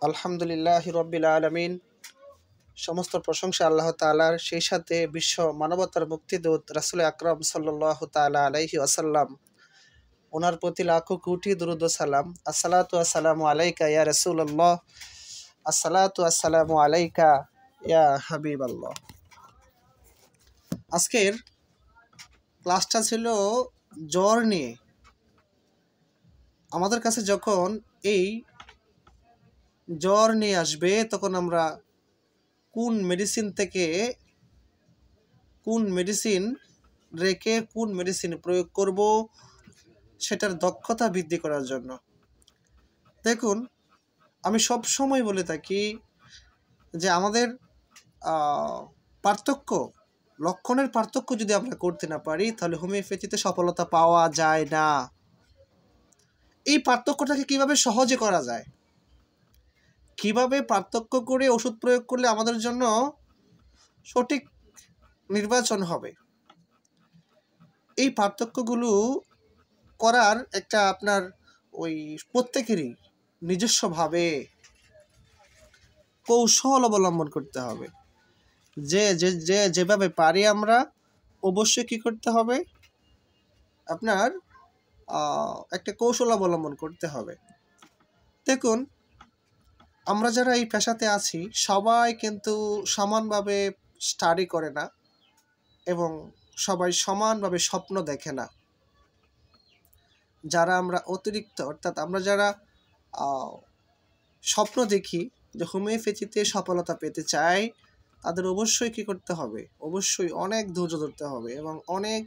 আলহামদুলিল্লাহ রব্বিল আলামিন। সমস্ত প্রশংসা আল্লাহ তাআলার, সেই সাথে বিশ্ব মানবতার মুক্তিদূত রাসূল আকরাম সাল্লাল্লাহু তাআলা আলাইহি ওয়াসাল্লাম, ওনার প্রতি লাখো কোটি দরুদ ও সালাম। আসসালাতু আসসালামু আলাইকা ইয়া রাসূলুল্লাহ, আসসালাতু আসসালামু আলাইকা ইয়া হাবিবাল্লাহ। আজকের ক্লাসটা ছিল জ্বর নিয়ে। আমাদের কাছে যখন এই জ্বর নিয়ে আসবে, তখন আমরা কোন মেডিসিন থেকে কোন মেডিসিন রেখে কোন মেডিসিন প্রয়োগ করব, সেটার দক্ষতা বৃদ্ধি করার জন্য। দেখুন, আমি সব সময় বলে থাকি যে আমাদের পার্থক্য, লক্ষণের পার্থক্য যদি আমরা করতে না পারি, তাহলে হোমিওপ্যাথিতে সফলতা পাওয়া যায় না। এই পার্থক্যটাকে কিভাবে সহজে করা যায়, কিভাবে পার্থক্য করে ওষুধ প্রয়োগ করলে আমাদের জন্য সঠিক নির্বাচন হবে, এই পার্থক্যগুলো করার একটা আপনার ওই প্রত্যেকেরই নিজস্বভাবে কৌশল অবলম্বন করতে হবে। যে যে যে যেভাবে পারি আমরা অবশ্যই কী করতে হবে, আপনার একটা কৌশল অবলম্বন করতে হবে। দেখুন, আমরা যারা এই পেশাতে আছি সবাই কিন্তু সমানভাবে স্টাডি করে না, এবং সবাই সমানভাবে স্বপ্ন দেখে না। যারা আমরা অতিরিক্ত, অর্থাৎ আমরা যারা স্বপ্ন দেখি যে হোমিওপ্যাথিতে সফলতা পেতে চাই, তাদের অবশ্যই কী করতে হবে, অবশ্যই অনেক ধৈর্য ধরতে হবে এবং অনেক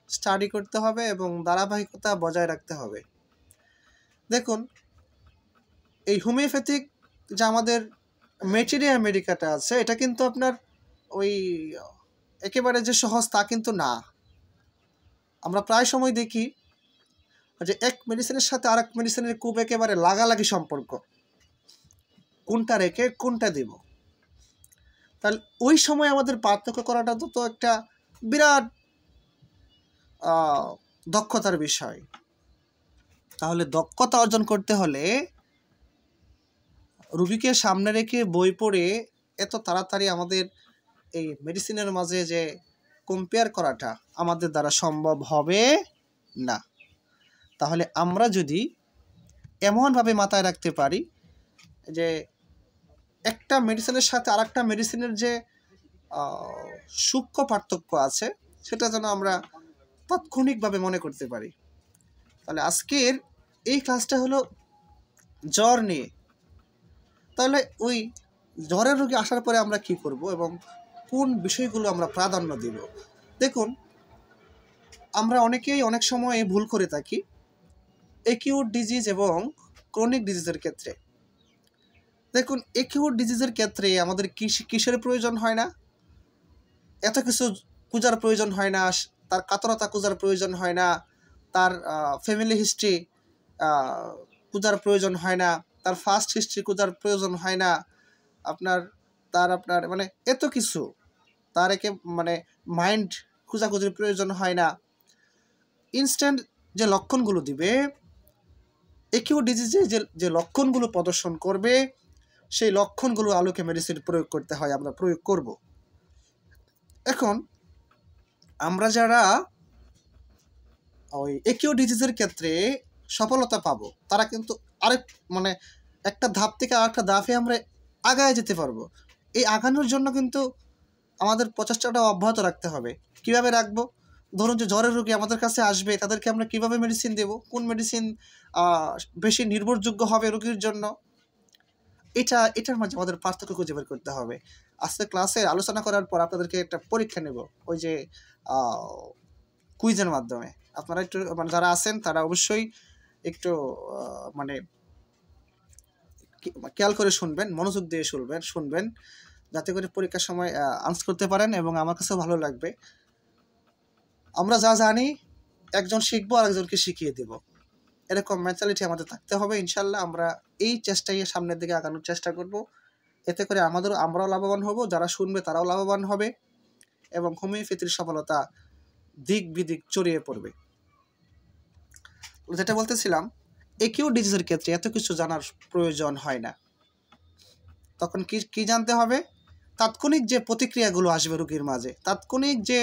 স্টাডি করতে হবে এবং ধারাবাহিকতা বজায় রাখতে হবে। দেখুন, এই হোমিওপ্যাথিক যে আমাদের ম্যাটেরিয়া মেডিকাটা আছে, এটা কিন্তু আপনার ওই একেবারে যে সহজ তা কিন্তু না। আমরা প্রায় সময় দেখি যে এক মেডিসিনের সাথে আরেক মেডিসিনের খুব একেবারে লাগালাগি সম্পর্ক, কোনটা রেখে কোনটা দেব। তাহলে ওই সময় আমাদের পার্থক্য করাটা তো একটা বিরাট দক্ষতার বিষয়। তাহলে দক্ষতা অর্জন করতে হলে রুগীকে সামনে রেখে বই পড়ে এত তাড়াতাড়ি আমাদের এই মেডিসিনের মাঝে যে কম্পেয়ার করাটা আমাদের দ্বারা সম্ভব হবে না। তাহলে আমরা যদি এমনভাবে মাথায় রাখতে পারি যে একটা মেডিসিনের সাথে আরেকটা মেডিসিনের যে সূক্ষ্ম পার্থক্য আছে, সেটা যেন আমরা তাৎক্ষণিকভাবে মনে করতে পারি। তাহলে আজকের এই ক্লাসটা হলো জ্বর নিয়ে। তাহলে ওই জ্বরের রোগী আসার পরে আমরা কি করব এবং কোন বিষয়গুলো আমরা প্রাধান্য দেব। দেখুন, আমরা অনেকেই অনেক সময় ভুল করে থাকি অ্যাকিউট ডিজিজ এবং ক্রনিক ডিজিজের ক্ষেত্রে। দেখুন, অ্যাকিউট ডিজিজের ক্ষেত্রে আমাদের কিসের প্রয়োজন হয় না, এত কিছু খুঁজার প্রয়োজন হয় না, তার কাতরতা খুঁজার প্রয়োজন হয় না, তার ফ্যামিলি হিস্ট্রি খুঁজার প্রয়োজন হয় না, তার ফার্স্ট হিস্ট্রি খুঁজার প্রয়োজন হয় না, আপনার মানে এত কিছু তার মানে মাইন্ড খোঁজাখুঁজির প্রয়োজন হয় না। ইনস্ট্যান্ট যে লক্ষণগুলো দিবে, অ্যাকিউট ডিজিজে যে লক্ষণগুলো প্রদর্শন করবে, সেই লক্ষণগুলো আলোকে মেডিসিন প্রয়োগ করতে হয়, আমরা প্রয়োগ করব। এখন আমরা যারা ওই অ্যাকিউট ডিজিজের ক্ষেত্রে সফলতা পাবো, তারা কিন্তু আরেক মানে একটা ধাপ থেকে আরেকটা ধাপে আমরা আগায় যেতে পারবো। এই আগানোর জন্য কিন্তু আমাদের প্রচেষ্টাটা অব্যাহত রাখতে হবে। কিভাবে রাখবো? ধরুন যে জ্বরের রোগী আমাদের কাছে আসবে, তাদেরকে আমরা কিভাবে মেডিসিন দেব, কোন মেডিসিন বেশি নির্ভরযোগ্য হবে রোগীর জন্য, এটার মাঝে আমাদের পার্থক্য খুঁজে বের করতে হবে। আজকে ক্লাসে আলোচনা করার পর আপনাদেরকে একটা পরীক্ষা নেব, ওই যে কুইজের মাধ্যমে। আপনারা একটু মানে যারা আছেন তারা অবশ্যই একটু মানে খেয়াল করে শুনবেন, মনোযোগ দিয়ে শুনবেন, যাতে করে পরীক্ষার সময় আনসার করতে পারেন এবং আমার কাছেও ভালো লাগবে। আমরা যা জানি একজন শিখবো আর একজনকে শিখিয়ে দেব, এরকম মেন্টালিটি আমাদের থাকতে হবে। ইনশাল্লাহ আমরা এই চেষ্টায় সামনের দিকে আগানোর চেষ্টা করব। এতে করে আমরাও লাভবান হব, যারা শুনবে তারাও লাভবান হবে এবং হোমিওপ্যাথির সফলতা দিক বিদিক ছড়িয়ে পড়বে। যেটা বলতেছিলাম, অ্যাকিউট ডিজিজের ক্ষেত্রে এত কিছু জানার প্রয়োজন হয় না। তখন কি জানতে হবে? তাৎক্ষণিক যে প্রতিক্রিয়াগুলো আসবে রোগীর মাঝে, তাৎক্ষণিক যে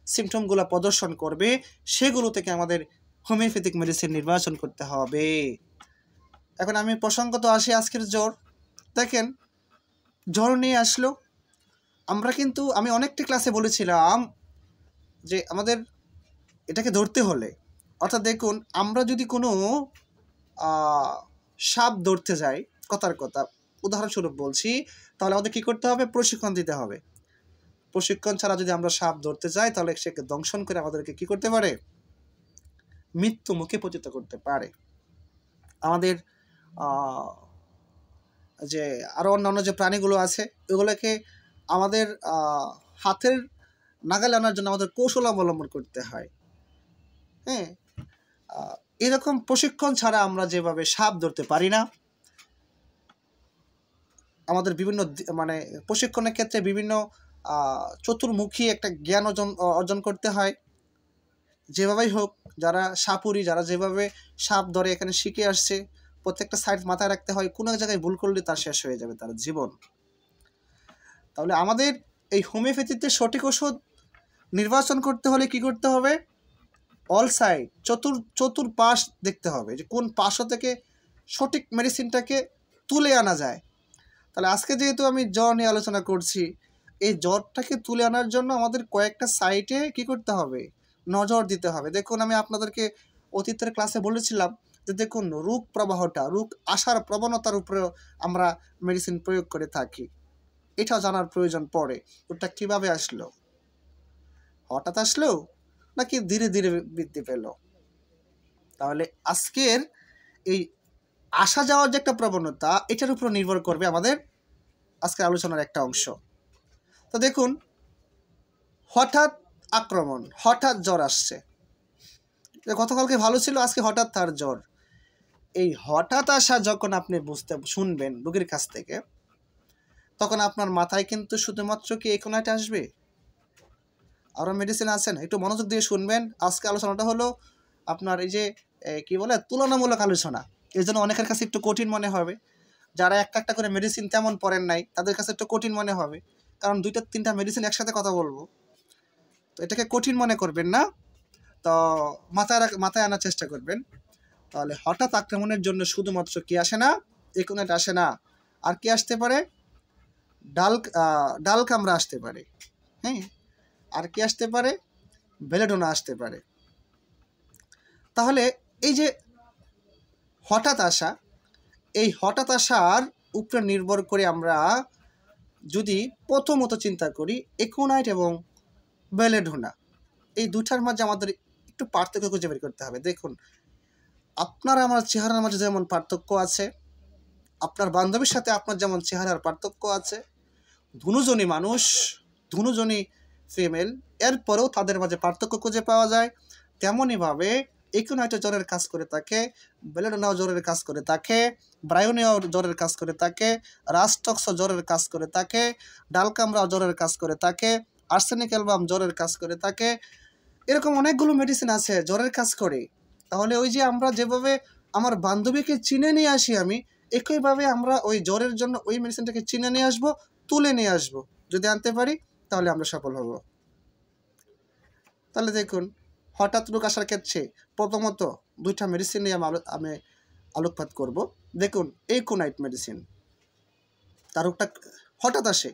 সিমটমগুলো প্রদর্শন করবে, সেগুলো থেকে আমাদের হোমিওপ্যাথিক মেডিসিন নির্বাচন করতে হবে। এখন আমি প্রসঙ্গত আসি আজকের জ্বর। দেখেন, জ্বর নিয়ে আসলো, আমি অনেকটি ক্লাসে বলেছিলাম যে আমাদের এটাকে ধরতে হলে, অর্থাৎ দেখুন, আমরা যদি কোনো সাপ ধরতে যাই, কথার কথা উদাহরণস্বরূপ বলছি, তাহলে আমাদের কী করতে হবে? প্রশিক্ষণ দিতে হবে। প্রশিক্ষণ ছাড়া যদি আমরা সাপ ধরতে যাই, তাহলে সেকে দংশন করে আমাদেরকে কী করতে পারে? মৃত্যু মুখে পতিত করতে পারে। আমাদের যে আরও অন্যান্য যে প্রাণীগুলো আছে, ওগুলোকে আমাদের হাতের নাগালে আনার জন্য আমাদের কৌশল অবলম্বন করতে হয়। হ্যাঁ, এরকম প্রশিক্ষণ ছাড়া আমরা যেভাবে সাপ ধরতে পারি না। আমাদের বিভিন্ন প্রশিক্ষণের ক্ষেত্রে বিভিন্ন চতুর্মুখী একটা জ্ঞান অর্জন করতে হয়। যেভাবেই হোক, যারা সাপুরি, যারা যেভাবে সাপ ধরে এখানে শিখে আসছে, প্রত্যেকটা সাইড মাথায় রাখতে হয়। কোনো এক জায়গায় ভুল করলে তার শেষ হয়ে যাবে তার জীবন। তাহলে আমাদের এই হোমিওপ্যাথিতে সঠিক ওষুধ নির্বাচন করতে হলে কি করতে হবে? অল সাইড, চতুর্পাশ দেখতে হবে যে কোন পাশ থেকে সঠিক মেডিসিনটাকে তুলে আনা যায়। তাহলে আজকে যেহেতু আমি জ্বর নিয়ে আলোচনা করছি, এই জ্বরটাকে তুলে আনার জন্য আমাদের কয়েকটা সাইটে কি করতে হবে? নজর দিতে হবে। দেখুন, আমি আপনাদেরকে অতীতের ক্লাসে বলেছিলাম যে দেখুন, রোগ প্রবাহটা, রোগ আসার প্রবণতার উপরে আমরা মেডিসিন প্রয়োগ করে থাকি। এটাও জানার প্রয়োজন পড়ে। ওটা কিভাবে আসলো? হঠাৎ আসলো নাকি ধীরে ধীরে বৃদ্ধি পেল? তাহলে আজকের এই আসা যাওয়ার যে একটা প্রবণতা, এটার উপর নির্ভর করবে আমাদের আজকের আলোচনার একটা অংশ। তো দেখুন, হঠাৎ আক্রমণ, হঠাৎ জ্বর আসছে। গতকালকে ভালো ছিল, আজকে হঠাৎ তার জ্বর। এই হঠাৎ আসা যখন আপনি শুনবেন রোগীর কাছ থেকে, তখন আপনার মাথায় কিন্তু শুধুমাত্র কি একোনাইট আসবে? আরও মেডিসিন আছে না? একটু মনোযোগ দিয়ে শুনবেন। আজকে আলোচনাটা হলো আপনার এই যে কি বলে, তুলনামূলক আলোচনা। এই জন্য অনেকের কাছে একটু কঠিন মনে হবে। যারা একটা করে মেডিসিন তেমন পড়েন নাই, তাদের কাছে একটু কঠিন মনে হবে, কারণ 2-3টা মেডিসিন একসাথে কথা বলবো। তো এটাকে কঠিন মনে করবেন না, তো মাথায় আনার চেষ্টা করবেন। তাহলে হঠাৎ আক্রমণের জন্য শুধুমাত্র কি আসে না? একোনাইট আসে না। আর কি আসতে পারে? ডাল কামড়া আসতে পারে। হ্যাঁ, আর কি আসতে পারে? বেলেডোনা আসতে পারে। তাহলে এই যে হঠাৎ আসা, এই হঠাৎ আসার উপরে নির্ভর করে আমরা যদি প্রথমত চিন্তা করি, একোনাইট এবং বেলেডোনা, এই দুটার মাঝে আমাদের একটু পার্থক্য খুঁজে বের করতে হবে। দেখুন, আপনার আমার চেহারার মাঝে যেমন পার্থক্য আছে, আপনার বান্ধবীর সাথে আপনার যেমন চেহারার পার্থক্য আছে, দুজনই মানুষ, দুজনই ফিমেল, এরপরেও তাদের মাঝে পার্থক্য খুঁজে পাওয়া যায়। তেমনইভাবে একোনাইটও জ্বরের কাজ করে থাকে, বেলেডোনাও জ্বরের কাজ করে থাকে, ব্রায়োনিয়াও জ্বরের কাজ করে থাকে, রাস্টক্সও জ্বরের কাজ করে থাকে, ডালকামরাও জ্বরের কাজ করে থাকে, আর্সেনিক অ্যালবাম জ্বরের কাজ করে থাকে। এরকম অনেকগুলো মেডিসিন আছে জ্বরের কাজ করে। তাহলে ওই যে আমরা যেভাবে আমার বান্ধবীকে চিনে নিয়ে আসি, আমি একইভাবে আমরা ওই জ্বরের জন্য ওই মেডিসিনটাকে চিনে নিয়ে আসবো, তুলে নিয়ে আসবো। যদি আনতে পারি তাহলে আমরা সফল হব। তাহলে দেখুন, হঠাৎ রোগ আসার ক্ষেত্রে প্রথমত 2টা মেডিসিন নিয়ে আমি আলোকপাত করব। দেখুন, একোনাইট মেডিসিন, তার রোগটা হঠাৎ আসে।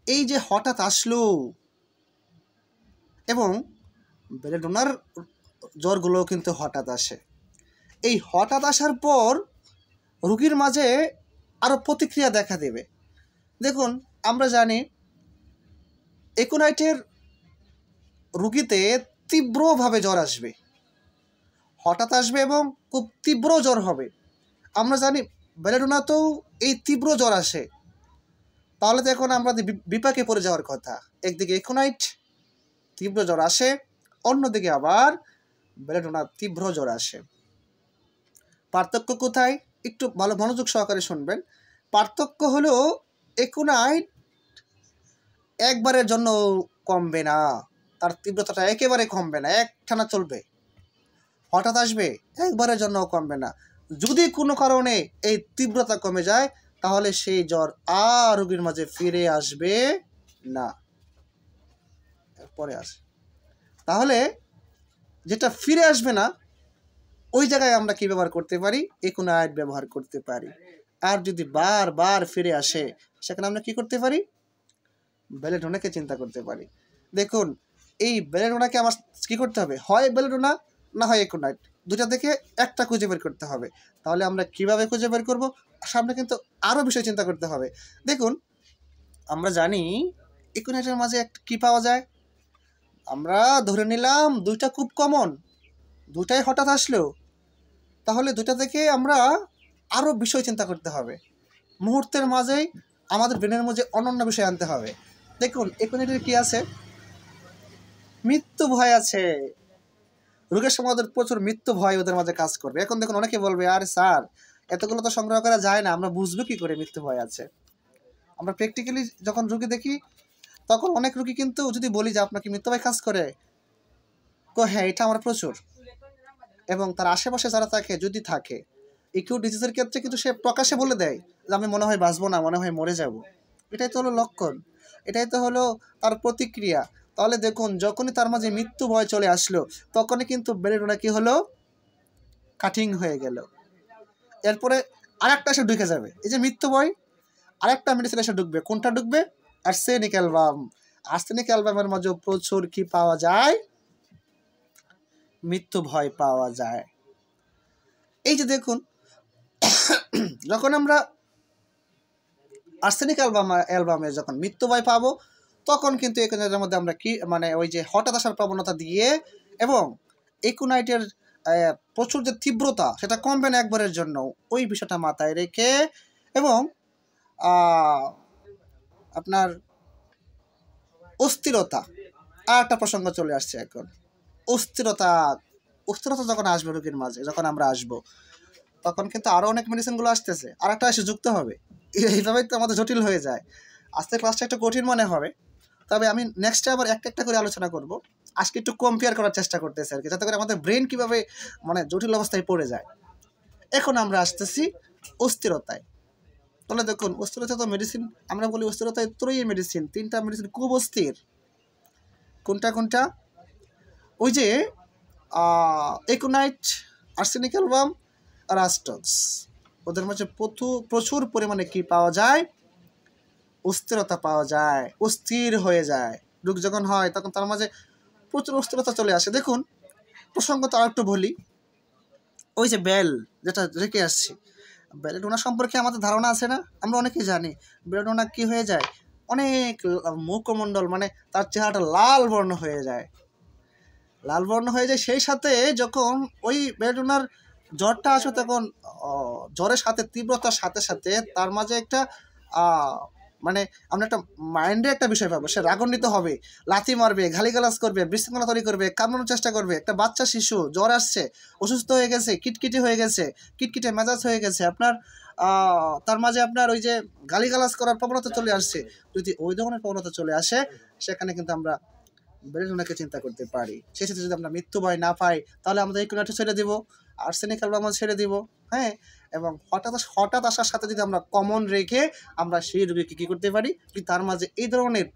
এই যে হঠাৎ আসলো, এবং বেলেডোনার জ্বরগুলোও কিন্তু হঠাৎ আসে। এই হঠাৎ আসার পর রোগীর মাঝে আরও প্রতিক্রিয়া দেখা দেবে। দেখুন, আমরা জানি একোনাইটের রোগীতে তীব্রভাবে জ্বর আসবে, হঠাৎ আসবে এবং খুব তীব্র জ্বর হবে। আমরা জানি বেলেডোনাতেও এই তীব্র জ্বর আসে। তাহলে তো এখন আমরা বিপাকে পড়ে যাওয়ার কথা। একদিকে একোনাইট তীব্র জ্বর আসে, অন্যদিকে আবার বেলেডোনা তীব্র জ্বর আসে। পার্থক্য কোথায়? একটু ভালো মনোযোগ সহকারে শুনবেন। পার্থক্য হলো, একোনাইট একবারের জন্য কমবে না, তার তীব্রতাটা একেবারে কমবে না, একটানা চলবে। হঠাৎ আসবে, একবারের জন্য কমবে না। যদি কোনো কারণে এই তীব্রতা কমে যায়, তাহলে সেই জ্বর আর রোগীর মাঝে ফিরে আসবে না। পরে আসে, তাহলে যেটা ফিরে আসবে না ওই জায়গায় আমরা কি ব্যবহার করতে পারি? একুনাইট ব্যবহার করতে পারি। আর যদি বারবার ফিরে আসে সেখানে আমরা কি করতে পারি? বেলেডোনাকে চিন্তা করতে পারি। দেখুন, এই বেলেডোনাকে আমার কি করতে হবে? হয় বেলেডোনা না হয় একুনাইট, দুটা থেকে একটা খুঁজে বের করতে হবে। তাহলে আমরা কিভাবে খুঁজে বের করব? সামনে কিন্তু আরও বিষয় চিন্তা করতে হবে। দেখুন, আমরা জানি একুনাইটের মাঝে একটা কী পাওয়া যায়? আমরা ধরে নিলাম দুইটা খুব কমন, দুটাই হঠাৎ আসলো, তাহলে দুটা থেকে আমরা আরও বিষয় চিন্তা করতে হবে। মুহূর্তের মাঝেই আমাদের ব্রেনের মধ্যে অনন্য বিষয় আনতে হবে। দেখুন, একুনাইটের কি আছে? মৃত্যু ভয় আছে। রোগের সময় ওদের প্রচুর মৃত্যু ভয় ওদের মাঝে কাজ করবে। এখন দেখুন, অনেকে বলবে, আরে স্যার এতগুলো তো সংগ্রহ করা যায় না, আমরা বুঝবো কি করে মৃত্যু ভয় আছে? আমরা প্র্যাকটিক্যালি যখন রোগী দেখি তখন অনেক রোগী কিন্তু যদি বলি যে আপনার কি মৃত্যু ভয় কাজ করে, হ্যাঁ এটা আমার প্রচুর। এবং তার আশেপাশে যারা থাকে যদি থাকে একিউট ডিজিজের ক্ষেত্রে কিন্তু সে প্রকাশে বলে দেয় যে আমি মনে হয় বাঁচবো না, মনে হয় মরে যাব। এটাই তো হলো লক্ষণ, এটাই তো হলো তার প্রতিক্রিয়া। তাহলে দেখুন, যখনই তার মাঝে মৃত্যু ভয় চলে আসলো তখনই কিন্তু বেলেডোনা কি হলো? কাটিং হয়ে গেল। এরপরে আরেকটা এসে ঢুকে যাবে, এই যে মৃত্যু ভয়, আরেকটা মেডিসিন এসে ঢুকবে। কোনটা ঢুকবে? Arsenic album. আর্সেনিক অ্যালবামের মাঝে প্রচুর কি পাওয়া যায়? মৃত্যু ভয় পাওয়া যায়। এই যে দেখুন, যখন আমরা আর্সেনিক অ্যালবামে যখন মৃত্যু ভয় পাবো তখন কিন্তু একুনাইটের মধ্যে আমরা কি মানে ওই যে হঠাৎ আসার প্রবণতা দিয়ে এবং একুনাইটের প্রচুর যে তীব্রতা সেটা কমবে না একবারের জন্য, ওই বিষয়টা মাথায় রেখে এবং আপনার অস্থিরতা, আর একটা প্রসঙ্গ চলে আসছে এখন। অস্থিরতা যখন আসবে রোগীর মাঝে, যখন আমরা আসবো তখন কিন্তু আরও অনেক মেডিসিনগুলো আসতেছে, আর একটা এসে যুক্ত হবে। এইভাবেই তো আমাদের জটিল হয়ে যায়। আজকে ক্লাসটা একটু কঠিন মনে হবে, তবে আমি নেক্সটে আবার একটা একটা করে আলোচনা করব। আজকে একটু কম্পেয়ার করার চেষ্টা করতেছি আর কি, যাতে করে আমাদের ব্রেন কীভাবে মানে জটিল অবস্থায় পড়ে যায়। এখন আমরা আসতেছি অস্থিরতায়। তাহলে দেখুন, অস্থিরতা তো মেডিসিন, আমরা বলি অস্থিরতায় ত্রয়ী মেডিসিন, তিনটা মেডিসিন খুব অস্থির। কোনটা কোনটা? ওই যে একুনাইট, আর্সেনিক অ্যালবাম আর অ্যাস্টক্স, ওদের মাঝে প্রচুর পরিমাণে কি পাওয়া যায়? অস্থিরতা পাওয়া যায়, অস্থির হয়ে যায়। রোগ যখন হয় তখন তার মাঝে প্রচুর অস্থিরতা চলে আসে। দেখুন, প্রসঙ্গত আর একটু বলি, ওই যে বেল যেটা রেখে আসছি, বেলেডোনা সম্পর্কে আমাদের ধারণা আছে না? আমরা অনেকেই জানি বেলেডোনা কি হয়ে যায়, অনেক মুখমণ্ডল মানে তার চেহারাটা লাল বর্ণ হয়ে যায়, লাল বর্ণ হয়ে যায়। সেই সাথে যখন ওই বেলেডোনার জ্বরটা আসে তখন জ্বরের সাথে তীব্রতার সাথে সাথে তার মাঝে একটা মানে আমরা একটা মাইন্ডে একটা বিষয় পাবো, সে রাগান্বিত হবে, লাথি মারবে, গালিগালাজ করবে, বিশৃঙ্খলা তৈরি করবে, কামড়ানোর চেষ্টা করবে। একটা বাচ্চা শিশু জ্বর আসছে, অসুস্থ হয়ে গেছে, কিটকিটে হয়ে গেছে, কিটকিটে মেজাজ হয়ে গেছে, আপনার তার মাঝে আপনার ওই যে গালিগালাজ করার প্রবণতা চলে আসছে। যদি ওই ধরনের প্রবণতা চলে আসে সেখানে কিন্তু আমরা বেলেডোনাকে চিন্তা করতে পারি। সেই সাথে যদি আমরা মৃত্যু ভয় না পাই তাহলে আমরা একুনাইটটা ছেড়ে দিব, আর্সেনিক অ্যালবাম ছেড়ে দিব, হ্যাঁ। এবং হঠাৎ আসার সাথে যদি আমরা কমন রেখে আমরা সেই রোগীকে কী করতে পারি, যদি তার মাঝে এই ধরনের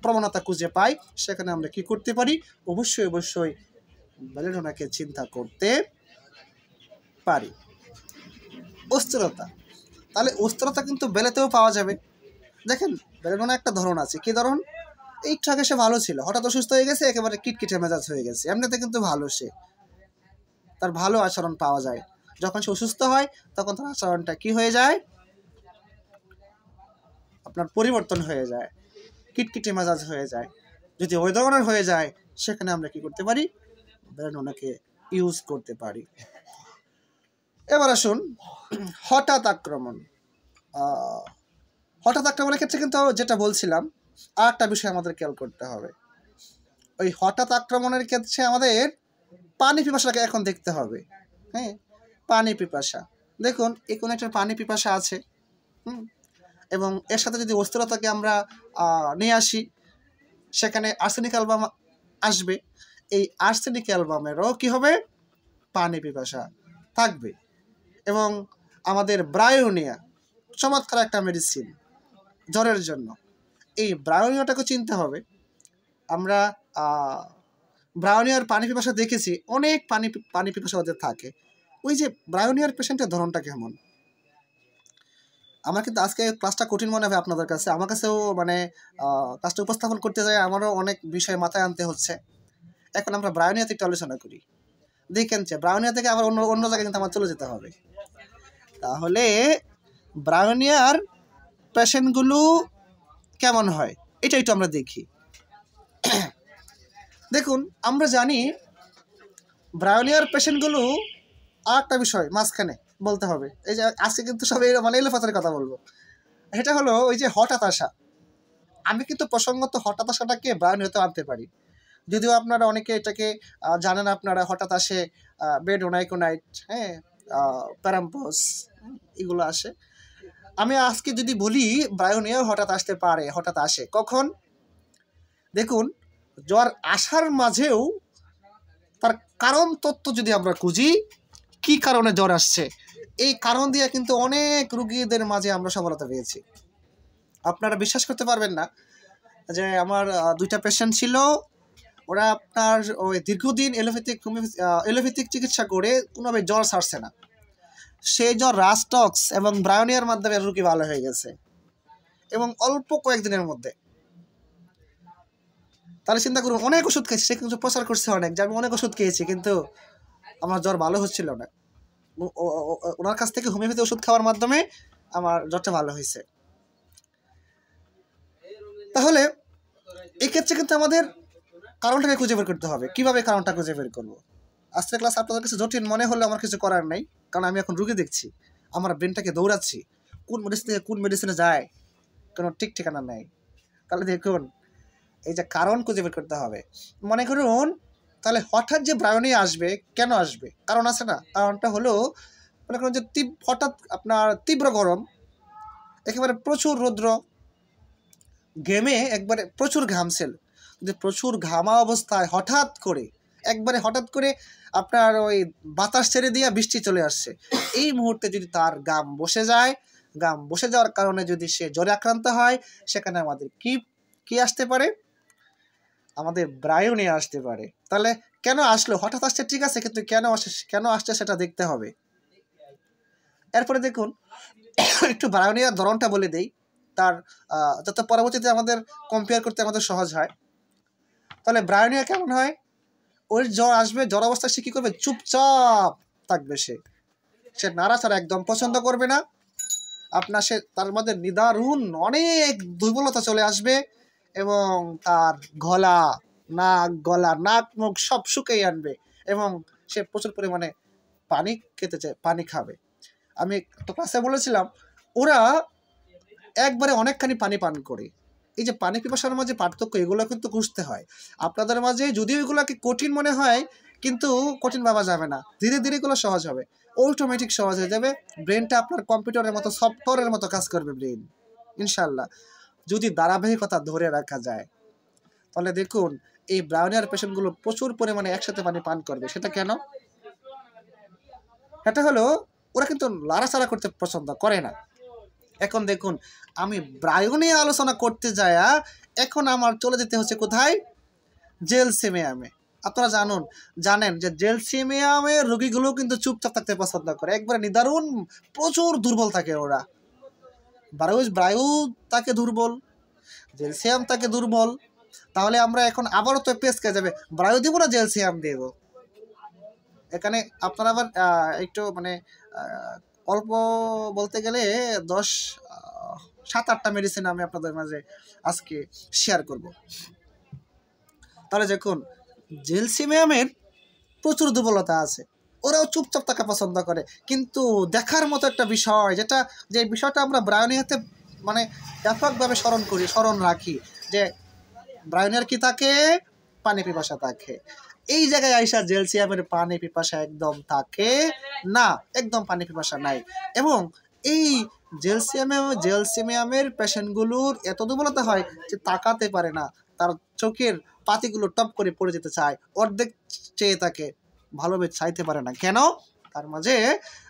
প্রবণতা খুঁজে পাই সেখানে আমরা কি করতে পারি? অবশ্যই বেলেডোনাকে চিন্তা করতে পারি। অস্থিরতা, তাহলে অস্থিরতা কিন্তু বেলেতেও পাওয়া যাবে। দেখেন, বেলেডোনা একটা ধরন আছে, কী ধরন? একটু আগে সে ভালো ছিল, হঠাৎ অসুস্থ হয়ে গেছে, একেবারে কিটকিটে মেজাজ হয়ে গেছে। এমনিতে কিন্তু ভালো, সে তার ভালো আচরণ পাওয়া যায়। যখন সে অসুস্থ হয় তখন তার আচরণটা কি হয়ে যায়? আপনার পরিবর্তন হয়ে যায়, কিটকিটে মেজাজ হয়ে যায়। যদি ওই ধরনের হয়ে যায় সেখানে আমরা কি করতে পারি? বেলেডোনাকে ইউজ করতে পারি। এবার আসুন হঠাৎ আক্রমণ। হঠাৎ আক্রমণের ক্ষেত্রে কিন্তু যেটা বলছিলাম, আর একটা বিষয় আমাদের খেয়াল করতে হবে। ওই হঠাৎ আক্রমণের ক্ষেত্রে আমাদের পানি পিপাসাটাকে এখন দেখতে হবে। হ্যাঁ, পানি পিপাসা। দেখুন, একুনাইটের পানি পিপাসা আছে, এবং এর সাথে যদি অস্থিরতাকে আমরা নিয়ে আসি সেখানে আর্সেনিক অ্যালবাম আসবে। এই আর্সেনিক অ্যালবামেরও কী হবে? পানি পিপাসা থাকবে। এবং আমাদের ব্রায়োনিয়া, চমৎকার একটা মেডিসিন জ্বরের জন্য। এই ব্রায়োনিয়াটাকে চিনতে হবে। আমরা ব্রায়োনিয়ার পানি পিপাসা দেখেছি, অনেক পানি পিপাসা ওদের থাকে। ওই যে ব্রায়োনিয়ার পেশেন্টের ধরনটা কেমন? আমার কিন্তু আজকে ক্লাসটা কঠিন মনে হবে আপনাদের কাছে, আমার কাছেও মানে ক্লাসটা উপস্থাপন করতে যাই আমারও অনেক বিষয় মাথায় আনতে হচ্ছে। এখন আমরা ব্রায়োনিয়াতে একটু আলোচনা করি। দেখেন যে ব্রায়োনিয়া থেকে আবার অন্য জায়গায় কিন্তু আমার চলে যেতে হবে। তাহলে ব্রায়োনিয়ার পেশেন্টগুলো কেমন হয় এটা একটু আমরা দেখি। দেখুন, আমরা জানি ব্রায়োনিয়ার পেশেন্টগুলো আর একটা বিষয় মাঝখানে বলতে হবে। এই যে আজকে কিন্তু সবাই মানে এলোপাতার কথা বলবো, এটা হলো ওই যে হঠাৎ আসা। আমি কিন্তু প্রসঙ্গত হঠাৎ আসাটাকে ব্রায়োনিয়াতে আনতে পারি, যদিও আপনারা অনেকে এটাকে জানেন। আপনারা হঠাৎ আসে বেডোনাইকোনাইট, হ্যাঁ, প্যারাম্পস, এগুলো আসে। আমি আজকে যদি বলি ব্রায়োনিয়া হঠাৎ আসতে পারে, হঠাৎ আসে কখন? দেখুন, জ্বর আসার মাঝেও তার কারণ তত্ত্ব যদি আমরা খুঁজি, কি কারণে জ্বর আসছে, এই কারণ দিয়ে কিন্তু অনেক রুগীদের মাঝে আমরা সফলতা পেয়েছি। আপনারা বিশ্বাস করতে পারবেন না যে আমার 2টা পেশেন্ট ছিল, ওরা আপনার ওই দীর্ঘদিন এলোপ্যাথিক চিকিৎসা করে কোনোভাবে জ্বর ছাড়ছে না। সেই জ্বর রাস্টক্স এবং ব্রায়োনিয়ার মাধ্যমে রুগী ভালো হয়ে গেছে, এবং অল্প কয়েকদিনের মধ্যে। তাহলে চিন্তা করুন, অনেক ওষুধ খেয়েছি, সে কিন্তু প্রচার করছে অনেক যে আমি অনেক ওষুধ খেয়েছি, কিন্তু আমার জ্বর ভালো হচ্ছিল না। ওনার কাছ থেকে হোমিওপ্যাথি ওষুধ খাওয়ার মাধ্যমে আমার জ্বরটা ভালো হয়েছে। তাহলে এক্ষেত্রে কিন্তু আমাদের কারণটাকে খুঁজে বের করতে হবে। কিভাবে কারণটা খুঁজে বের করবো? আজকের ক্লাস আপনাদের কাছে জটিল মনে হলে আমার কিছু করার নাই, কারণ আমি এখন রুগী দেখছি, আমার ব্রেনটাকে দৌড়াচ্ছি, কোন মেডিসিন থেকে কোন মেডিসিনে যায় কোনো ঠিক ঠিকানা নেই। তাহলে দেখুন, এই যে কারণ খুঁজে বের করতে হবে। মনে করুন তাহলে হঠাৎ যে ব্রায়োনিয়া আসবে, কেন আসবে? কারণ আছে না? কারণটা হলো মনে করুন যে হঠাৎ আপনার তীব্র গরম, একেবারে প্রচুর রৌদ্র, ঘেমে একবারে প্রচুর ঘামছিল, যদি প্রচুর ঘামা অবস্থায় হঠাৎ করে আপনার ওই বাতাস ছেড়ে দিয়ে বৃষ্টি চলে আসছে, এই মুহূর্তে যদি তার ঘাম বসে যাওয়ার কারণে যদি সে জ্বরে আক্রান্ত হয়, সেখানে আমাদের কি আসতে পারে? আমাদের ব্রায়োনিয়া আসতে পারে। তাহলে কেন আসলো? হঠাৎ আসছে ঠিক আছে, কিন্তু কেন আসছে সেটা দেখতে হবে। এরপরে দেখুন, একটু ব্রায়োনিয়ার ধরনটা বলে দেই, তার যাতে পরবর্তীতে আমাদের কম্পেয়ার করতে আমাদের সহজ হয়। তাহলে ব্রায়োনিয়া কেমন হয়? ওই জ্বর আসবে, জ্বর অবস্থায় সে কী করবে? চুপচাপ থাকবে, সে নাড়াচাড়া একদম পছন্দ করবে না। তার মধ্যে নিদারুণ অনেক দুর্বলতা চলে আসবে, এবং তার নাক মুখ সব শুকিয়ে আনবে, এবং সে প্রচুর পরিমাণে পানি খাবে। আমি তো ক্লাসে বলেছিলাম, ওরা একবারে অনেকখানি পানি পান করে। এই যে পানি পিপাসার মাঝে পার্থক্য, এগুলো কিন্তু বুঝতে হয় আপনাদের মাঝে। যদিও এগুলোকে কঠিন মনে হয়, কিন্তু কঠিন ভাবা যাবে না, ধীরে ধীরে এগুলো সহজ হবে, অটোমেটিক সহজ হয়ে যাবে। ব্রেনটা আপনার কম্পিউটারের মতো, সফটওয়্যারের মতো কাজ করবে ব্রেন, ইনশাল্লাহ, যদি ধারাবাহিকতা ধরে রাখা যায়। তাহলে দেখুন, এই ব্রায়োনিয়ার পেশেন্টগুলো প্রচুর পরিমাণে একসাথে পানি পান করবে। সেটা কেন? এটা হলো ওরা কিন্তু লাড়াচাড়া করতে পছন্দ করে না। এখন দেখুন, আমি ব্রায়োনিয়া আলোচনা করতে যায়া এখন আমার চলে যেতে হচ্ছে কোথায়? জেলসিমিয়ামে। আপনারা জানেন যে জেলসিমিয়ামের রোগীগুলো কিন্তু চুপচাপ থাকতে পছন্দ করে, একবারে নিদারুণ প্রচুর দুর্বল থাকে ওরা। ব্রায়ু তাকে দুর্বল, জেলসিয়াম তাকে দুর্বল। তাহলে আমরা এখন আবারও তো পেসকে যাবে, ব্রায়ু দিব না জেলসিয়াম দেব? এখানে আপনারা আবার একটু মানে অল্প বলতে গেলে 7-8টা মেডিসিন আমি আপনাদের মাঝে আজকে শেয়ার করব। তাহলে দেখুন, জেলসিমিয়ামের প্রচুর দুর্বলতা আছে, ওরাও চুপচাপ থাকা পছন্দ করে। কিন্তু দেখার মতো একটা বিষয়, যে বিষয়টা আমরা ব্রায়োনিয়াতে মানে ব্যাপকভাবে স্মরণ রাখি, যে ব্রায়োনিয়ার কি থাকে? পানি পিপাসা থাকে। এই জায়গায় আইসা জেলসিয়ামের পানি পিপাসা একদম থাকে না, একদম পানি পিপাসা নাই। এবং এই জেলসিমিয়ামের পেশেন্টগুলোর এত দুর্বলতা হয় যে তাকাতে পারে না, তার চোখের পাতিগুলো টপ করে পড়ে যেতে চায়, অর্ধেক চেয়ে থাকে, ভালোভাবে চাইতে পারে না। কেন? তার মাঝে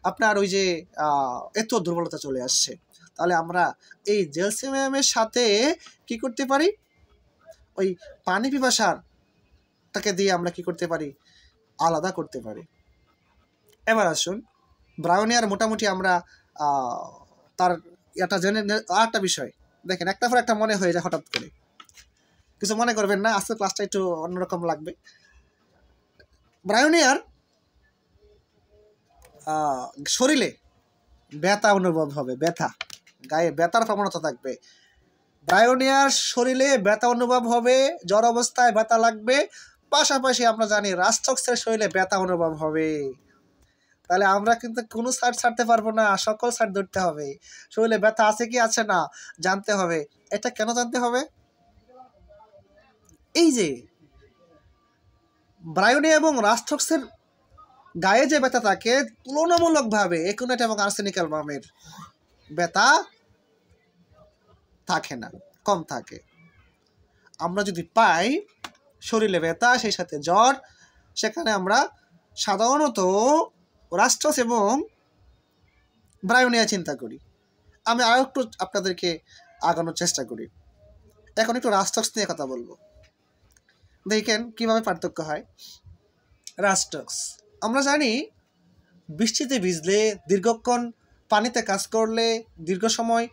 আপনার ওই যে এত দুর্বলতা চলে আসছে। তাহলে আমরা এই জ্যালসিয়ামের সাথে কি করতে পারি, ওই পানি পিপাসাটাকে দিয়ে আমরা কি করতে পারি, আলাদা করতে পারি। এবার আসুন ব্রাউনিয়ার মোটামুটি আমরা তার এটা জেনে আরেকটা বিষয় দেখেন, একটা পর একটা মনে হয়ে যায় হঠাৎ করে, কিছু মনে করবেন না, আজকে ক্লাসটা একটু অন্যরকম লাগবে। ব্রাউনিয়ার শরীরে ব্যথা অনুভব হবে, ব্যথা, গায়ে ব্যথার প্রবণতা থাকবে। ব্রায়োনিয়ার শরীরে ব্যথা অনুভব হবে, জ্বর অবস্থায় ব্যথা লাগবে, পাশাপাশি আমরা জানি রাস্টক্সের শরীরে ব্যথা অনুভব হবে। তাহলে আমরা কিন্তু কোনো সাইড ছাড়তে পারবো না, সকল সাইড ধরতে হবে। শরীরে ব্যথা আছে কি আছে না জানতে হবে। এটা কেন জানতে হবে, এই যে ব্রায়োনিয়া এবং রাস্টক্সের গায়ে যে ব্যথা থাকে তুলনামূলকভাবে একুনেট এবং আর্সেনিক অ্যালবামের ব্যথা থাকে না, কম থাকে। আমরা যদি পাই শরীরে ব্যথা সেই সাথে জ্বর, সেখানে আমরা সাধারণত রাস্টক্স এবং ব্রায়োনিয়া চিন্তা করি। আমি আরও একটু আপনাদেরকে আগানোর চেষ্টা করি। এখন একটু রাস্টক্স নিয়ে কথা বলবো, দেখেন কিভাবে পার্থক্য হয়। রাস্টক্স আমরা জানি বৃষ্টিতে ভিজলে, দীর্ঘক্ষণ পানিতে কাজ করলে, দীর্ঘ সময়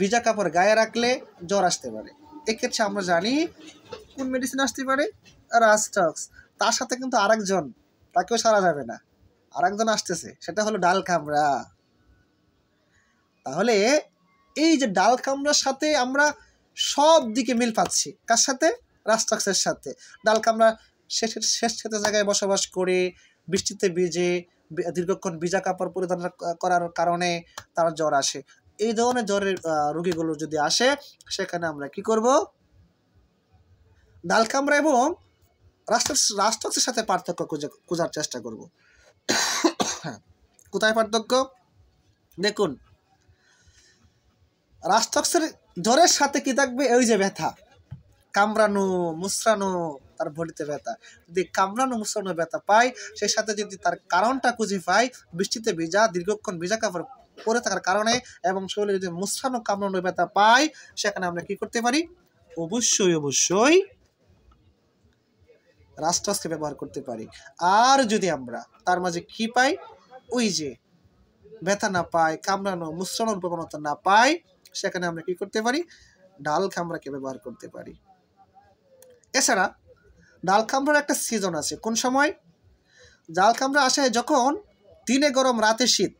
ভিজা কাপড় গায়ে রাখলে জ্বর আসতে পারে। এক্ষেত্রে আমরা জানি কোন মেডিসিন আসতে পারে, রাস্টক্স। তার সাথে কিন্তু আরেকজন, তাকেও সারা যাবে না, আরেকজন আসতেছে, সেটা হলো ডাল কামড়া। তাহলে এই যে ডাল কামড়ার সাথে আমরা সব দিকে মিল পাচ্ছি, কার সাথে, রাস্টক্সের সাথে। ডাল কামড়া শেষ জায়গায় বসবাস করে বৃষ্টিতে ভিজে দীর্ঘক্ষণ ভিজা কাপড় পরিধান করার কারণে তার জ্বর আসে। এই ধরনের জ্বরের রোগীগুলো যদি আসে, সেখানে আমরা কি করব, ডাল কামড়া এবং রাস্টক্সের সাথে পার্থক্য খোঁজার চেষ্টা করব। কোথায় পার্থক্য দেখুন, রাস্টক্সের জ্বরের সাথে কি থাকবে, ওই যে ব্যথা, কামড়ানো মুচড়ানো, তার বডিতে ব্যথা। যদি কামড়ানো মুচড়ানো ব্যথা পায়, সেই সাথে যদি তার কারণটা খুঁজে পাই, বৃষ্টিতে ভিজা দীর্ঘক্ষণ ভিজা কাপড় পরে থাকার কারণে এবং শরীরে যদি মুচড়ানো কামড়ানো ব্যথা পাই, সেখানে আমরা কি করতে পারি, অবশ্যই রাস্টক্সকে ব্যবহার করতে পারি। আর যদি আমরা তার মাঝে কি পাই, ওই যে ব্যথা না পাই, কামড়ানো মুচড়ানোর প্রবণতা না পাই, সেখানে আমরা কি করতে পারি, ডাল কামড়াকে ব্যবহার করতে পারি। এছাড়া ডাল কামড়ার একটা সিজন আছে, কোন সময়, ডাল কামড়া আসে যখন দিনে গরম রাতে শীত,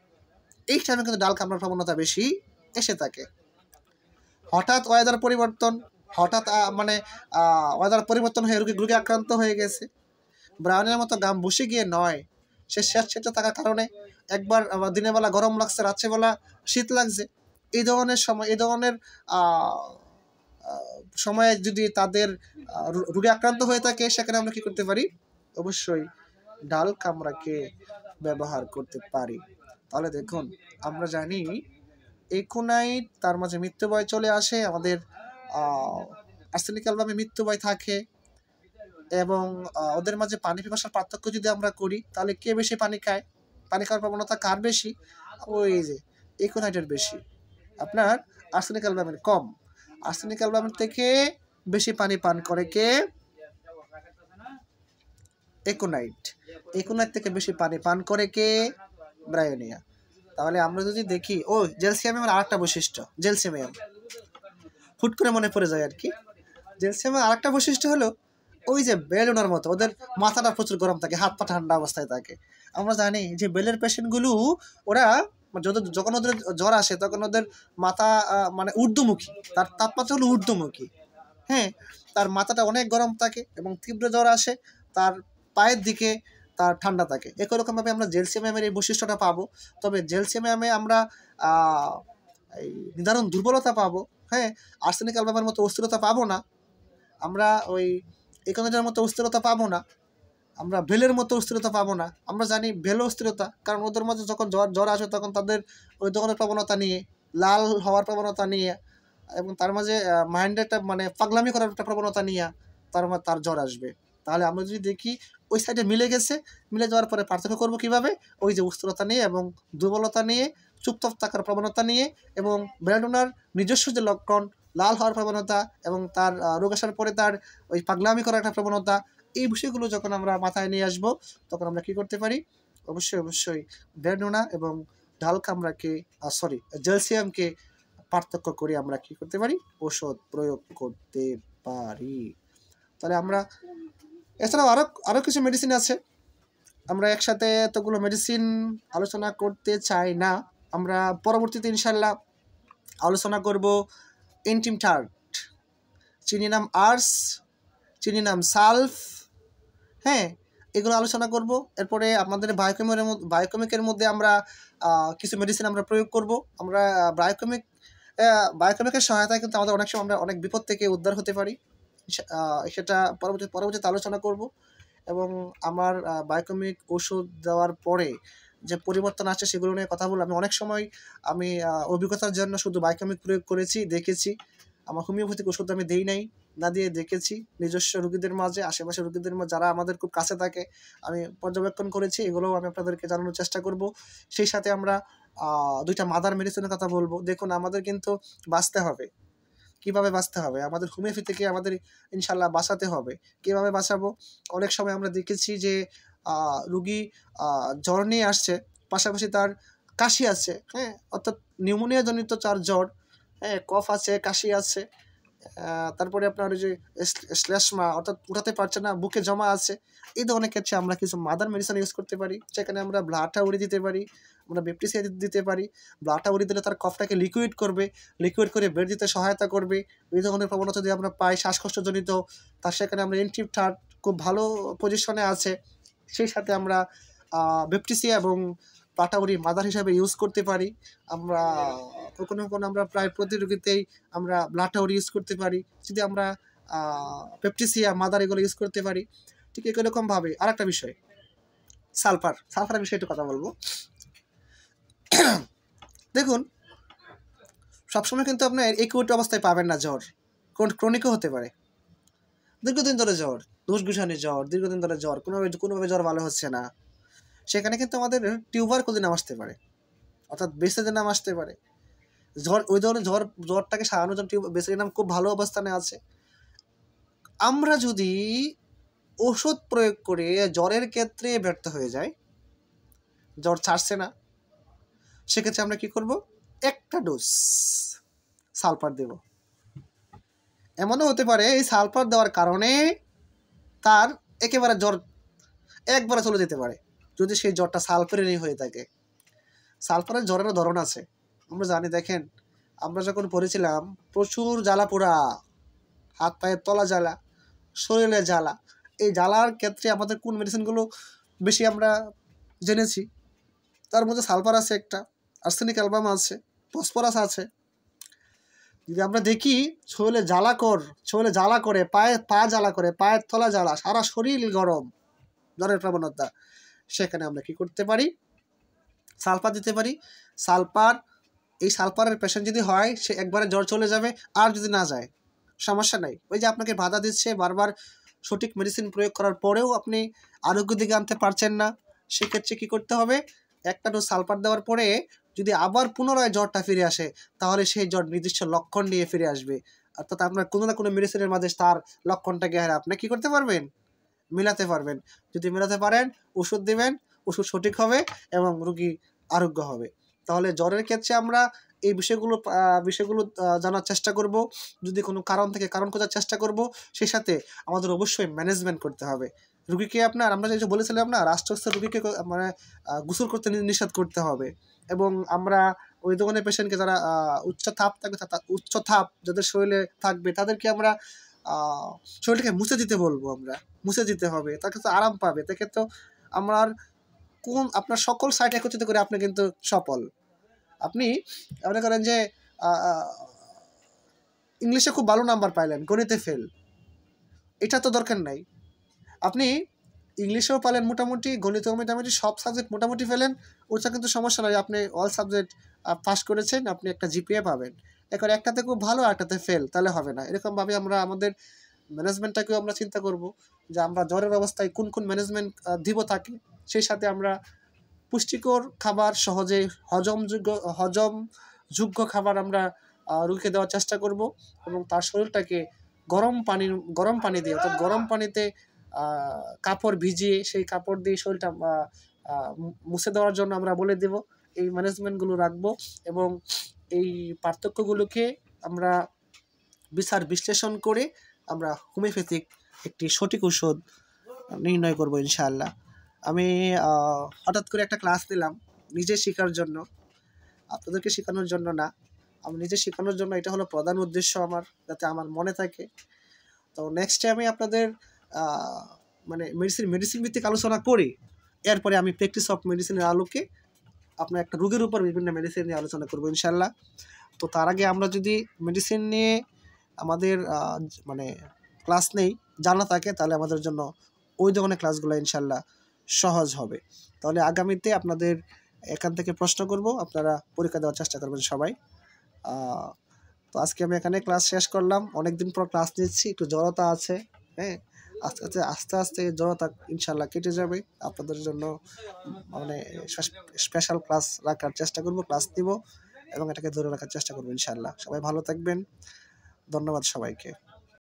এই টাইমে কিন্তু ডাল কামড়ার প্রবণতা বেশি এসে থাকে। হঠাৎ ওয়েদার পরিবর্তন, হঠাৎ ওয়েদার পরিবর্তন হয়ে রোগী আক্রান্ত হয়ে গেছে, ব্রাউনের মতো গাম বসে গিয়ে নয়, সে শেষে থাকার কারণে একবার দিনের বেলা গরম লাগছে, রাত্রেবেলা শীত লাগছে, এই ধরনের সময়ে যদি তাদের রোগে আক্রান্ত হয়ে থাকে, সেখানে আমরা কি করতে পারি, অবশ্যই ডাল কামড়াকে ব্যবহার করতে পারি। তাহলে দেখুন, আমরা জানি একুনাইট, তার মাঝে মৃত্যু ভয় চলে আসে, আমাদের আর্সেনিক অ্যালবামে মৃত্যু ভয় থাকে, এবং ওদের মাঝে পানি পিপাসার পার্থক্য যদি আমরা করি, তাহলে কে বেশি পানি খায়, পানি খাওয়ার প্রবণতা কার বেশি, ওই যে একুনাইটের বেশি, আপনার আর্সেনিক অ্যালবামের কম। আর্সেনিক অ্যালবামের থেকে বেশি পানি পান করে কে, একুনাইট। একুনাইট থেকে বেশি পানি পান করে কে, ব্রায়োনিয়া। তাহলে আমরা যদি দেখি, ও জ্যালসিয়ামের আরেকটা বৈশিষ্ট্য, জ্যালসিয়াম হুট করে মনে পড়ে যায় আর কি। জ্যালসিয়ামের আরেকটা বৈশিষ্ট্য হলো ওই যে বেলুনের মতো ওদের মাথাটা প্রচুর গরম থাকে, হাত পা ঠান্ডা অবস্থায় থাকে। আমরা জানি যে বেলের পেশেন্টগুলো, ওরা যখন ওদের জ্বর আসে তখন ওদের মাথা ঊর্ধ্বমুখী, তার তাপমাত্রা হলো ঊর্ধ্বমুখী। হ্যাঁ, তার মাথাটা অনেক গরম থাকে এবং তীব্র জ্বর আসে, তার পায়ের দিকে তার ঠান্ডা থাকে। একই রকমভাবে আমরা জ্যালসিয়ামের এই বৈশিষ্ট্যটা পাবো। তবে জ্যালসিয়ামে আমরা এই নিদারুণ দুর্বলতা পাবো। হ্যাঁ, আর্সেনিক অ্যালবামের মতো অস্থিরতা পাবো না, আমরা ওই একুনাইটের মতো অস্থিরতা পাবো না, আমরা বেলের মতো অস্থিরতা পাবো না। আমরা জানি বেল অস্থিরতা, কারণ ওদের মধ্যে যখন জ্বর আসে তখন তাদের ওই ধরনের প্রবণতা নিয়ে, লাল হওয়ার প্রবণতা নিয়ে, এবং তার মাঝে মাইন্ডে একটা পাগলামি করার একটা প্রবণতা নিয়ে তার জ্বর আসবে। তাহলে আমরা যদি দেখি ওই সাইডে মিলে গেছে, মিলে যাওয়ার পরে পার্থক্য করব কীভাবে? ওই যে স্থূলতা নিয়ে এবং দুর্বলতা নিয়ে, চুপচাপ থাকার প্রবণতা নিয়ে এবং বেলাডোনার নিজস্ব যে লক্ষণ, লাল হওয়ার প্রবণতা এবং তার রোগ আসার পরে তার ওই পাগলামি করার একটা প্রবণতা, এই বিষয়গুলো যখন আমরা মাথায় নিয়ে আসবো তখন আমরা কি করতে পারি? অবশ্যই বেলাডোনা এবং ঢাল কামড়াকে জ্যালসিয়ামকে পার্থক্য করে আমরা কি করতে পারি? ওষুধ প্রয়োগ করতে পারি। তাহলে আমরা এছাড়াও আরও কিছু মেডিসিন আছে, আমরা একসাথে এতগুলো মেডিসিন আলোচনা করতে চাই না। আমরা পরবর্তীতে ইনশাল্লাহ আলোচনা করব এন্টিমটার্ট, চিনিনাম আর্স, চিনিনাম সালফ, হ্যাঁ, এগুলো আলোচনা করব। এরপরে আমাদের বায়োকেমিকের মধ্যে আমরা কিছু মেডিসিন আমরা প্রয়োগ করব। আমরা বায়োকেমিকের সহায়তায় কিন্তু আমাদের অনেক সময় আমরা অনেক বিপদ থেকে উদ্ধার হতে পারি, সেটা পরবর্তীতে আলোচনা করব। এবং আমার বায়োকেমিক ওষুধ দেওয়ার পরে যে পরিবর্তন আসছে সেগুলো নিয়ে কথা বলবো। আমি অনেক সময় অভিজ্ঞতার জন্য শুধু বায়োকেমিক প্রয়োগ করেছি, দেখেছি। আমার হোমিওপ্যাথিক ওষুধ আমি দেই নাই, না দিয়ে দেখেছি নিজস্ব রোগীদের মাঝে, আশেপাশের রোগীদের মাঝে, যারা আমাদের খুব কাছে থাকে আমি পর্যবেক্ষণ করেছি। এগুলোও আমি আপনাদেরকে জানানোর চেষ্টা করব। সেই সাথে আমরা 2টা মাদার মেডিসিনের কথা বলবো। দেখুন, আমাদের কিন্তু বাঁচতে হবে। কীভাবে বাঁচতে হবে? আমাদের হোমিওপ্যাথি থেকে আমাদের ইনশাল্লাহ বাঁচাতে হবে। কীভাবে বাঁচাবো? অনেক সময় আমরা দেখেছি যে রুগী জ্বর নিয়ে আসছে, পাশাপাশি তার কাশি আছে, হ্যাঁ, অর্থাৎ নিউমোনিয়া জনিত তার জ্বর, হ্যাঁ, কফ আছে, কাশি আছে, তারপরে আপনার ওই যে শ্লেষ্মা অর্থাৎ উঠাতে পারছে না, বুকে জমা আছে। এই ধরনের ক্ষেত্রে আমরা কিছু মাদার মেডিসিন ইউজ করতে পারি। সেখানে আমরা ব্লাডটা উড়িয়ে দিতে পারি, আমরা বেপটিসিয়া দিতে পারি। ব্লাডটা উড়িয়ে দিলে তার কফটাকে লিকুইড করে বের দিতে সহায়তা করবে। এই ধরনের প্রবণতা যদি আমরা পাই শ্বাসকষ্টজনিত, তার সেখানে আমরা এন্টিমটার্ট খুব ভালো পজিশনে আছে। সেই সাথে আমরা বেপটিসিয়া এবং পাটাউরি মাদার হিসাবে ইউজ করতে পারি। আমরা কখনো আমরা প্রায় প্রতি রোগীতেই আমরা ব্লাটাউরি ইউজ করতে পারি, যদি আমরা পেপটিসিয়া মাদার এগুলো ইউজ করতে পারি। ঠিক এরকমভাবে আরেকটা বিষয়, সালফারের বিষয়ে একটু কথা বলবো। দেখুন, সবসময় কিন্তু আপনার একুয়েট অবস্থায় পাবেন না জ্বর, ক্রনিকও হতে পারে। দীর্ঘদিন ধরে জ্বর, ঘুষঘুষানি জ্বর, দীর্ঘদিন ধরে জ্বর, কোনোভাবে জ্বর ভালো হচ্ছে না, সেখানে কিন্তু আমাদের টিউবারকুলোসিস নাম আসতে পারে, অর্থাৎ বেসিজের নাম আসতে পারে। ওই ধরনের জ্বরটাকে সারানোর জন্য বেসিজের নাম খুব ভালো অবস্থানে আছে। আমরা যদি ওষুধ প্রয়োগ করে জ্বরের ক্ষেত্রে ব্যর্থ হয়ে যাই, জ্বর ছাড়ছে না, সেক্ষেত্রে আমরা কি করব? একটা ডোজ সালফার দেব। এমনও হতে পারে এই সালফার দেওয়ার কারণে তার একেবারে জ্বর একবারে চলে যেতে পারে, যদি সেই জ্বরটা সালফারেরই হয়ে থাকে। সালফারের জ্বরেরও ধরন আছে, আমরা জানি। দেখেন, আমরা যখন পড়েছিলাম, প্রচুর জ্বালা পোড়া, হাত পায়ের তলা জ্বালা, শরীরে জ্বালা। এই জ্বালার ক্ষেত্রে আমাদের কোন মেডিসিনগুলো বেশি আমরা জেনেছি? তার মধ্যে সালফার আছে একটা, আর্সেনিক অ্যালবাম আছে, ফসফরাস আছে। যদি আমরা দেখি শরীরে জ্বালা করে, পা জ্বালা করে, পায়ের তলা জ্বালা, সারা শরীর গরম, জ্বরের প্রবণতা, সেখানে আমরা কি করতে পারি? সালফার দিতে পারি। এই সালফারের পেশেন্ট যদি হয়, সে একবারে জ্বর চলে যাবে। আর যদি না যায়, সমস্যা নাই। ওই যে আপনাকে বাধা দিচ্ছে, বারবার সঠিক মেডিসিন প্রয়োগ করার পরেও আপনি আরোগ্য দিকে আনতে পারছেন না, সেক্ষেত্রে কী করতে হবে? একটা ডোজ সালফার দেওয়ার পরে যদি আবার পুনরায় জ্বরটা ফিরে আসে, তাহলে সেই জ্বর নির্দিষ্ট লক্ষণ নিয়ে ফিরে আসবে। অর্থাৎ আপনার কোনো না কোনো মেডিসিনের মাঝে তার লক্ষণটাকে আপনি কী করতে পারবেন? মিলাতে পারবেন। যদি মিলাতে পারেন, ওষুধ দেবেন, ওষুধ সঠিক হবে এবং রোগী আরোগ্য হবে। তাহলে জ্বরের ক্ষেত্রে আমরা এই বিষয়গুলো জানার চেষ্টা করব। যদি কোনো কারণ থেকে কারণ খোঁজার চেষ্টা করব। সেই সাথে আমাদের অবশ্যই ম্যানেজমেন্ট করতে হবে। রুগীকে আমরা যে বলেছিলাম না, রাষ্ট্রস্থ রুগীকে গোসল করতে নিষেধ করতে হবে। এবং আমরা ওই ধরনের পেশেন্টকে যারা উচ্চ তাপ যাদের শরীরে থাকবে, তাদেরকে আমরা শরীরটাকে মুছে দিতে বলবো। আমরা মুছে দিতে হবে, তাকে তো আরাম পাবে। তাকে তো আপনার সকল সাইট একত্রিত করে আপনি কিন্তু সফল। আপনি মনে করেন যে ইংলিশে খুব ভালো নাম্বার পাইলেন, গণিতে ফেল, এটা তো দরকার নাই। আপনি ইংলিশেও পালেন মোটামুটি, গণিতেও মোটামুটি, সব সাবজেক্ট মোটামুটি ফেলেন, ওটা কিন্তু সমস্যা নয়। আপনি অল সাবজেক্ট পাস করেছেন, আপনি একটা জিপিএ পাবেন। এখন একটাতে খুব ভালো, একটাতে ফেল, তাহলে হবে না। এরকমভাবে আমরা আমাদের ম্যানেজমেন্টটাকেও আমরা চিন্তা করব যে আমরা জ্বরের অবস্থায় কোন কোন ম্যানেজমেন্ট দিব তাকে। সেই সাথে আমরা পুষ্টিকর খাবার, সহজে হজমযোগ্য খাবার আমরা রুগীকে দেওয়ার চেষ্টা করব এবং তার শরীরটাকে গরম পানি দিয়ে, অর্থাৎ গরম পানিতে কাপড় ভিজিয়ে সেই কাপড় দিয়ে শরীরটা মুছে দেওয়ার জন্য আমরা বলে দেব। এই ম্যানেজমেন্টগুলো রাখবো এবং এই পার্থক্যগুলোকে আমরা বিচার বিশ্লেষণ করে আমরা হোমিওপ্যাথিক একটি সঠিক ঔষধ নির্ণয় করব ইনশাআল্লাহ। আমি হঠাৎ করে একটা ক্লাস নিলাম নিজে শেখার জন্য, আপনাদেরকে শেখানোর জন্য না। আমি নিজে শেখানোর জন্য, এটা হলো প্রধান উদ্দেশ্য আমার, যাতে আমার মনে থাকে। তো নেক্সটে আমি আপনাদের মানে মেডিসিন ভিত্তিক আলোচনা করি, এরপরে আমি প্র্যাকটিস অফ মেডিসিনের আলোকে আপনার একটা রোগের উপর বিভিন্ন মেডিসিন নিয়ে আলোচনা করবো ইনশাল্লাহ। তো তার আগে আমরা যদি মেডিসিন নিয়ে আমাদের মানে ক্লাস নেই জানা থাকে, তাহলে আমাদের জন্য ওই ধরনের ক্লাসগুলো ইনশাল্লাহ সহজ হবে। তাহলে আগামীতে আপনাদের এখান থেকে প্রশ্ন করব, আপনারা পরীক্ষা দেওয়ার চেষ্টা করবেন সবাই। তো আজকে আমি এখানে ক্লাস শেষ করলাম। অনেকদিন পর ক্লাস নিচ্ছি, একটু জড়তা আছে, হ্যাঁ। আস্তে আস্তে জড়তা ইনশাল্লাহ কেটে যাবে। আপনাদের জন্য মানে স্পেশাল ক্লাস রাখার চেষ্টা করব, ক্লাস নিব এবং এটাকে ধরে রাখার চেষ্টা করবো ইনশাল্লাহ। সবাই ভালো থাকবেন, ধন্যবাদ সবাইকে।